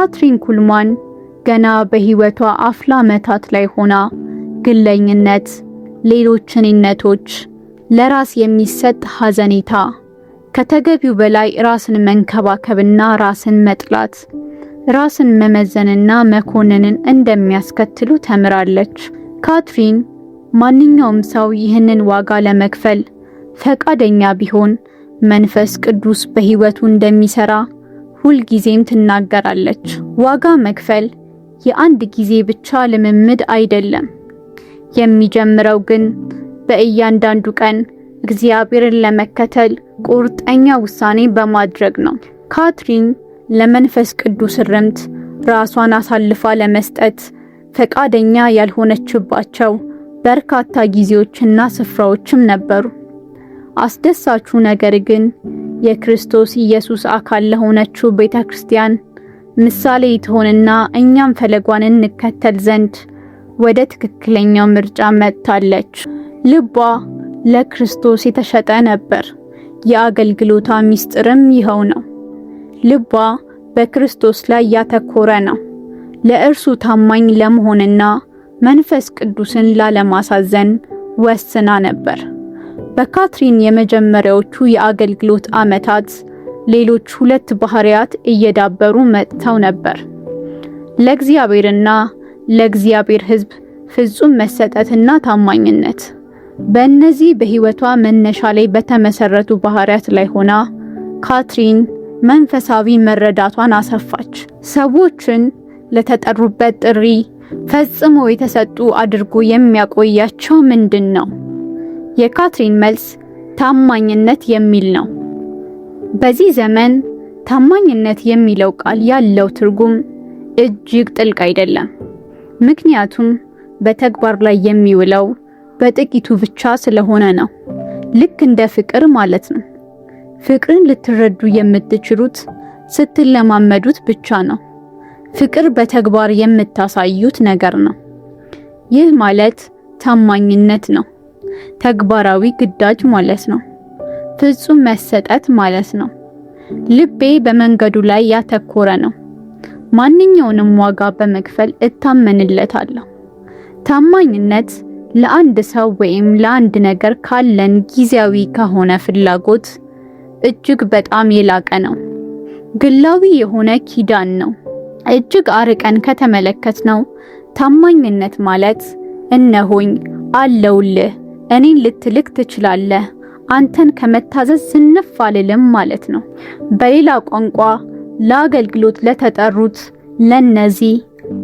ካትሪን ኩልማን ገና በህይወቷ አፍላ ዓመታት ላይ ሆና ግለኝነት፣ ሌሎችንነቶች፣ ለራስ የሚሰጥ ሐዘኔታ፣ ከተገቢው በላይ ራስን መንከባከብና ራስን መጥላት፣ ራስን መመዘንና መኮንንን እንደሚያስከትሉ ተምራለች። ካትሪን ማንኛውም ሰው ይህንን ዋጋ ለመክፈል ፈቃደኛ ቢሆን መንፈስ ቅዱስ በህይወቱ እንደሚሰራ ሁልጊዜም ትናገራለች። ዋጋ መክፈል የአንድ ጊዜ ብቻ ልምምድ አይደለም። የሚጀምረው ግን በእያንዳንዱ ቀን እግዚአብሔርን ለመከተል ቁርጠኛ ውሳኔ በማድረግ ነው። ካትሪን ለመንፈስ ቅዱስ ርምት ራሷን አሳልፋ ለመስጠት ፈቃደኛ ያልሆነችባቸው በርካታ ጊዜዎችና ስፍራዎችም ነበሩ። አስደሳቹ ነገር ግን የክርስቶስ ኢየሱስ አካል ለሆነችው ቤተክርስቲያን ምሳሌ ትሆንና እኛም ፈለጓን እንከተል ዘንድ ወደ ትክክለኛው ምርጫ መጥታለች። ልቧ ለክርስቶስ የተሸጠ ነበር። የአገልግሎቷ ሚስጥርም ይኸው ነው። ልቧ በክርስቶስ ላይ ያተኮረ ነው። ለእርሱ ታማኝ ለመሆንና መንፈስ ቅዱስን ላለማሳዘን ወስና ነበር። በካትሪን የመጀመሪያዎቹ የአገልግሎት ዓመታት ሌሎች ሁለት ባህሪያት እየዳበሩ መጥተው ነበር። ለእግዚአብሔርና ለእግዚአብሔር ሕዝብ ፍጹም መሰጠትና ታማኝነት። በእነዚህ በህይወቷ መነሻ ላይ በተመሰረቱ ባህሪያት ላይ ሆና ካትሪን መንፈሳዊ መረዳቷን አሰፋች። ሰዎችን ለተጠሩበት ጥሪ ፈጽሞ የተሰጡ አድርጎ የሚያቆያቸው ምንድን ነው? የካትሪን መልስ ታማኝነት የሚል ነው። በዚህ ዘመን ታማኝነት የሚለው ቃል ያለው ትርጉም እጅግ ጥልቅ አይደለም። ምክንያቱም በተግባር ላይ የሚውለው በጥቂቱ ብቻ ስለሆነ ነው። ልክ እንደ ፍቅር ማለት ነው። ፍቅርን ልትረዱ የምትችሉት ስትለማመዱት ብቻ ነው። ፍቅር በተግባር የምታሳዩት ነገር ነው። ይህ ማለት ታማኝነት ነው። ተግባራዊ ግዳጅ ማለት ነው። ፍጹም መሰጠት ማለት ነው። ልቤ በመንገዱ ላይ ያተኮረ ነው። ማንኛውንም ዋጋ በመክፈል እታመንለታለሁ። ታማኝነት ለአንድ ሰው ወይም ለአንድ ነገር ካለን ጊዜያዊ ከሆነ ፍላጎት እጅግ በጣም የላቀ ነው። ግላዊ የሆነ ኪዳን ነው። እጅግ አርቀን ከተመለከትነው ታማኝነት ማለት እነሆኝ አለውልህ፣ እኔን ልትልክ ትችላለህ፣ አንተን ከመታዘዝ ዝንፍ አልልም ማለት ነው። በሌላ ቋንቋ ለአገልግሎት ለተጠሩት ለነዚህ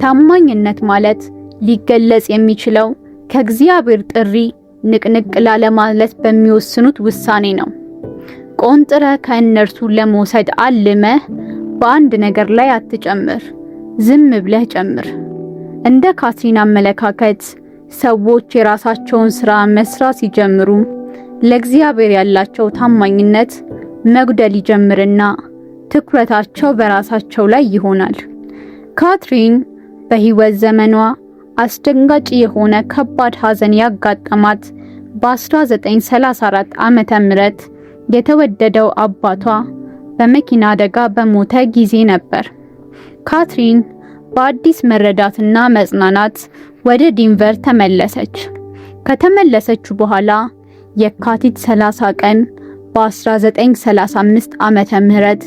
ታማኝነት ማለት ሊገለጽ የሚችለው ከእግዚአብሔር ጥሪ ንቅንቅ ላለማለት በሚወስኑት ውሳኔ ነው። ቆንጥረ ከእነርሱ ለመውሰድ አልመህ በአንድ ነገር ላይ አትጨምር፣ ዝም ብለህ ጨምር። እንደ ካትሪን አመለካከት ሰዎች የራሳቸውን ስራ መስራት ሲጀምሩ ለእግዚአብሔር ያላቸው ታማኝነት መጉደል ይጀምርና ትኩረታቸው በራሳቸው ላይ ይሆናል። ካትሪን በህይወት ዘመኗ አስደንጋጭ የሆነ ከባድ ሐዘን ያጋጠማት በ1934 ዓመተ ምህረት የተወደደው አባቷ በመኪና አደጋ በሞተ ጊዜ ነበር። ካትሪን በአዲስ መረዳትና መጽናናት ወደ ዴንቨር ተመለሰች። ከተመለሰች በኋላ የካቲት 30 ቀን በ1935 ዓመተ ምህረት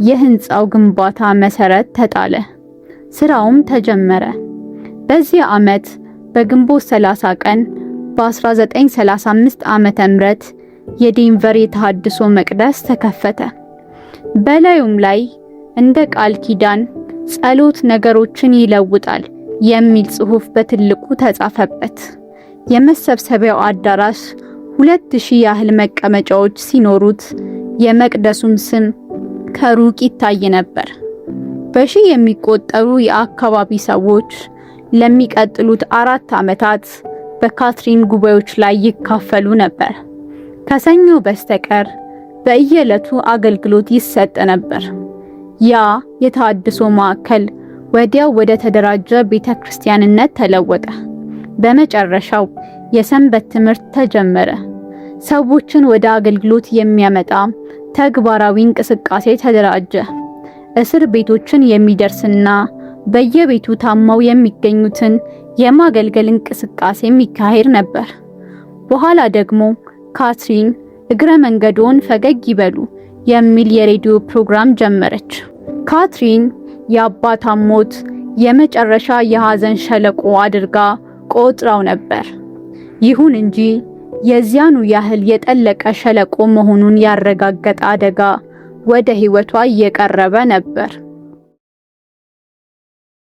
የህንጻው ግንባታ መሰረት ተጣለ። ስራውም ተጀመረ። በዚህ ዓመት በግንቦት 30 ቀን በ1935 ዓመተ ምህረት የዴንቨር የተሐድሶ መቅደስ ተከፈተ። በላዩም ላይ እንደ ቃል ኪዳን ጸሎት ነገሮችን ይለውጣል የሚል ጽሑፍ በትልቁ ተጻፈበት። የመሰብሰቢያው አዳራሽ 2000 ያህል መቀመጫዎች ሲኖሩት የመቅደሱም ስም ከሩቅ ይታይ ነበር። በሺህ የሚቆጠሩ የአካባቢ ሰዎች ለሚቀጥሉት 4 ዓመታት በካትሪን ጉባኤዎች ላይ ይካፈሉ ነበር። ከሰኞ በስተቀር በየዕለቱ አገልግሎት ይሰጥ ነበር። ያ የተሐድሶ ማዕከል ወዲያው ወደ ተደራጀ ቤተክርስቲያንነት ተለወጠ። በመጨረሻው የሰንበት ትምህርት ተጀመረ። ሰዎችን ወደ አገልግሎት የሚያመጣ ተግባራዊ እንቅስቃሴ ተደራጀ። እስር ቤቶችን የሚደርስና በየቤቱ ታመው የሚገኙትን የማገልገል እንቅስቃሴ የሚካሄድ ነበር። በኋላ ደግሞ ካትሪን እግረ መንገዶን ፈገግ ይበሉ የሚል የሬዲዮ ፕሮግራም ጀመረች። ካትሪን የአባቷን ሞት የመጨረሻ የሐዘን ሸለቆ አድርጋ ቆጥራው ነበር። ይሁን እንጂ የዚያኑ ያህል የጠለቀ ሸለቆ መሆኑን ያረጋገጠ አደጋ ወደ ሕይወቷ እየቀረበ ነበር።